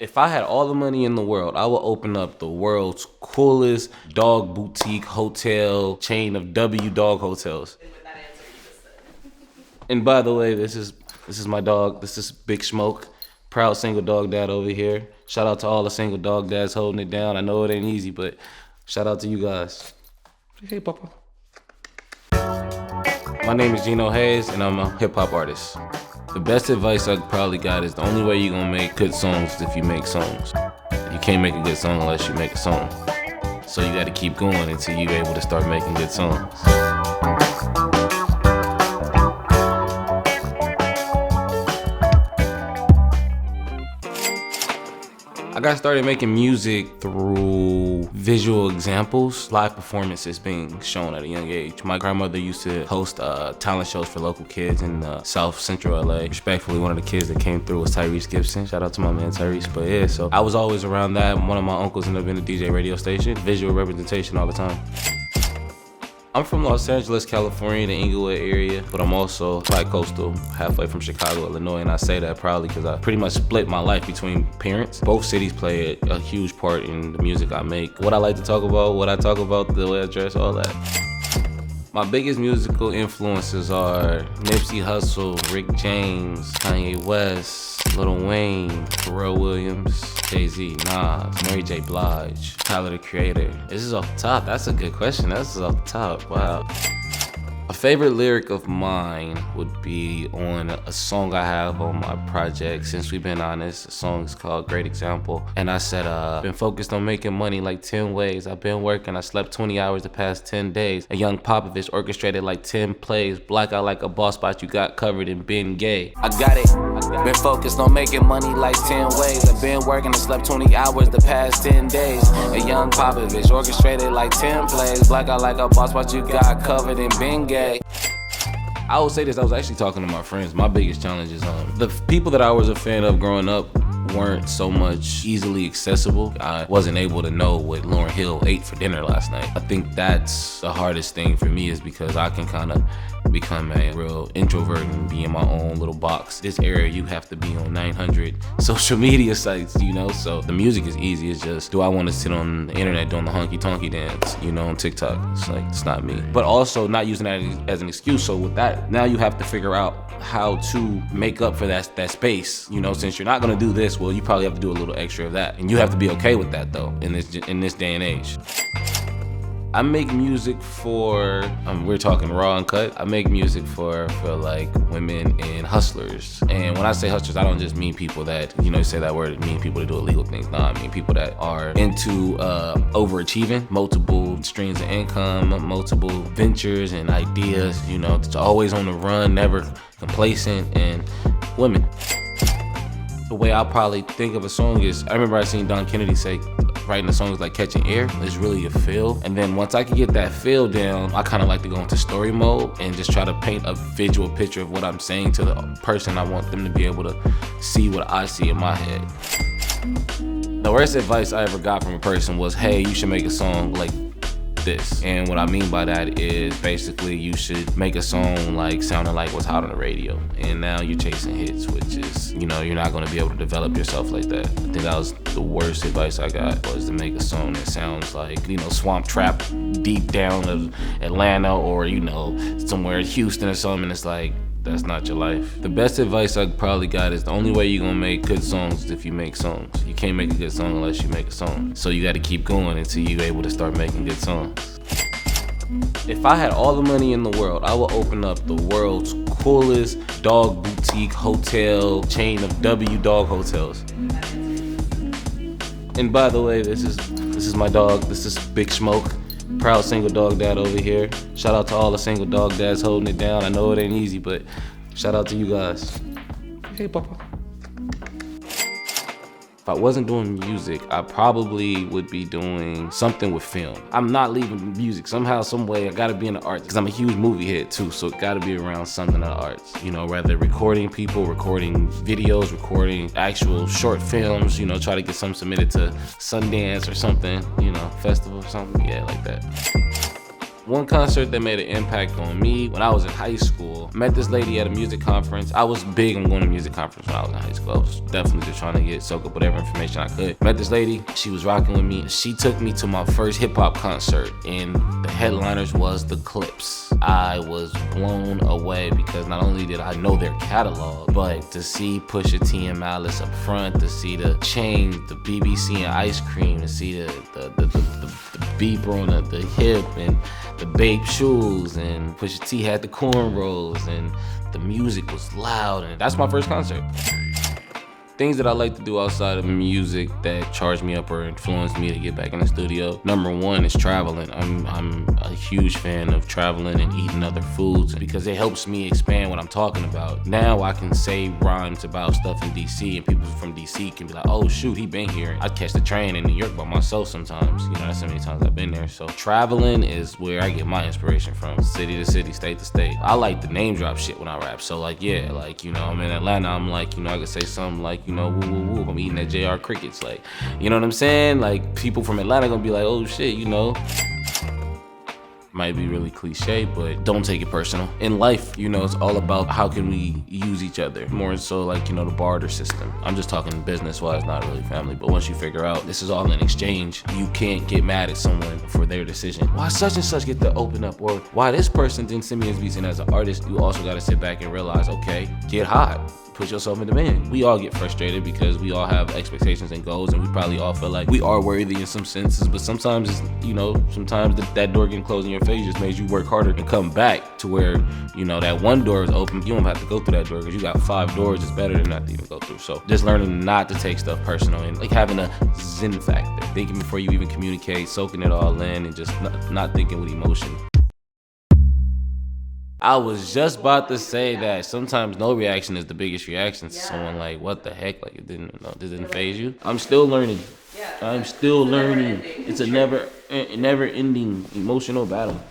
If I had all the money in the world, I would open up the world's coolest dog boutique hotel chain of W dog hotels. And by the way, this is my dog. This is Big Smoke, proud single dog dad over here. Shout out to all the single dog dads holding it down. I know it ain't easy, but shout out to you guys. Hey, Papa. My name is Gino Haze, and I'm a hip hop artist. The best advice I probably got is the only way you're gonna make good songs is if you make songs. You can't make a good song unless you make a song. So you gotta keep going until you're able to start making good songs. I got started making music through visual examples, live performances being shown at a young age. My grandmother used to host talent shows for local kids in South Central LA. Respectfully, one of the kids that came through was Tyrese Gibson. Shout out to my man Tyrese. But yeah, so I was always around that. One of my uncles ended up in a DJ radio station. Visual representation all the time. I'm from Los Angeles, California, the Inglewood area, but I'm also tri-coastal, halfway from Chicago, Illinois, and I say that proudly because I pretty much split my life between parents. Both cities play a huge part in the music I make. What I like to talk about, what I talk about, the way I dress, all that. My biggest musical influences are Nipsey Hussle, Rick James, Kanye West, Lil Wayne, Pharrell Williams, Jay-Z, Nas, Mary J. Blige, Tyler the Creator. This is off the top. That's a good question. This is off the top. Wow. A favorite lyric of mine would be on a song I have on my project, Since We've Been Honest. The song is called Great Example. And I said, been focused on making money like 10 ways. I've been working, I slept 20 hours the past 10 days. A young Popovich orchestrated like 10 plays. Blackout like a boss spot you got covered in been gay. I got it. Been focused on making money like 10 ways. I've been working, I slept 20 hours the past 10 days. A young Popovich orchestrated like 10 plays. Blackout like a boss spot you got covered in been gay. I will say this, I was actually talking to my friends. My biggest challenge is the people that I was a fan of growing up weren't so much easily accessible. I wasn't able to know what Lauryn Hill ate for dinner last night. I think that's the hardest thing for me is because I can kind of become a real introvert and be in my own little box. This era, you have to be on 900 social media sites, you know? So the music is easy. It's just, do I want to sit on the internet doing the honky-tonky dance, you know, on TikTok? It's like, it's not me. But also not using that as an excuse. So with that, now you have to figure out how to make up for that space. You know, since you're not gonna do this, well, you probably have to do a little extra of that. And you have to be okay with that though, in this day and age. I make music for, we're talking raw and cut. I make music for like women and hustlers. And when I say hustlers, I don't just mean people that, you know, say that word, mean people that do illegal things. No, I mean people that are into overachieving, multiple streams of income, multiple ventures and ideas, you know, always on the run, never complacent, and women. The way I probably think of a song is, I remember I seen Don Kennedy say, writing a song is like catching air. It's really a feel. And then once I can get that feel down, I kind of like to go into story mode and just try to paint a visual picture of what I'm saying to the person. I want them to be able to see what I see in my head. The worst advice I ever got from a person was, hey, you should make a song like this. And what I mean by that is basically you should make a song like sounding like what's hot on the radio. And now you're chasing hits, which is, you know, you're not gonna be able to develop yourself like that. I think that was the worst advice I got, was to make a song that sounds like, you know, Swamp Trap deep down of Atlanta, or, you know, somewhere in Houston or something. It's like, that's not your life. The best advice I probably got is the only way you're gonna make good songs is if you make songs. You can't make a good song unless you make a song. So you gotta keep going until you're able to start making good songs. If I had all the money in the world, I would open up the world's coolest dog boutique hotel chain of W dog hotels. And by the way, this is my dog. This is Big Smoke, proud single dog dad over here. Shout out to all the single dog dads holding it down. I know it ain't easy, but shout out to you guys. Hey, Papa. If I wasn't doing music, I probably would be doing something with film. I'm not leaving music. Somehow, some way, I gotta be in the arts, because I'm a huge movie head too, so it gotta be around something in the arts. You know, rather recording people, recording videos, recording actual short films, you know, try to get some submitted to Sundance or something, you know, festival or something, yeah, like that. One concert that made an impact on me when I was in high school, met this lady at a music conference. I was big on going to music conference when I was in high school. I was definitely just trying to soak up whatever information I could. Met this lady, she was rocking with me. She took me to my first hip hop concert, and the headliners was the Clipse. I was blown away because not only did I know their catalog, but to see Pusha T and Malice up front, to see the chain, the BBC and ice cream, to see the beeper on the hip and the baked shoes, and Pusha T had the cornrows, and the music was loud, and that's my first concert. Things that I like to do outside of music that charge me up or influence me to get back in the studio. Number one is traveling. I'm a huge fan of traveling and eating other foods because it helps me expand what I'm talking about. Now I can say rhymes about stuff in DC, and people from DC can be like, oh shoot, he been here. I'd catch the train in New York by myself sometimes. You know, that's how many times I've been there. So traveling is where I get my inspiration from. City to city, state to state. I like to name drop shit when I rap. So like, yeah, like, you know, I'm in Atlanta, I'm like, you know, I could say something like, you know, woo woo woo, I'm eating at JR Crickets, like, you know what I'm saying? Like, people from Atlanta gonna be like, oh shit, you know. Might be really cliche, but don't take it personal. In life, you know, it's all about how can we use each other. More so like, you know, the barter system. I'm just talking business-wise, not really family, but once you figure out this is all in exchange, you can't get mad at someone for their decision. Why such and such get to open up, or why this person didn't send me his beats, and as an artist, you also gotta sit back and realize, okay, get hot. Put yourself in demand. We all get frustrated because we all have expectations and goals, and we probably all feel like we are worthy in some senses, but sometimes it's, you know, sometimes that door getting closed in your face just makes you work harder and come back to where, you know, that one door is open. You don't have to go through that door because you got 5 doors. It's better than not to even go through. So just learning not to take stuff personal and like having a zen factor, thinking before you even communicate, soaking it all in, and just not thinking with emotion. I was just about to say that sometimes no reaction is the biggest reaction to someone. Like, what the heck? Like, it didn't faze you. I'm still learning. I'm still learning. It's a never ending emotional battle.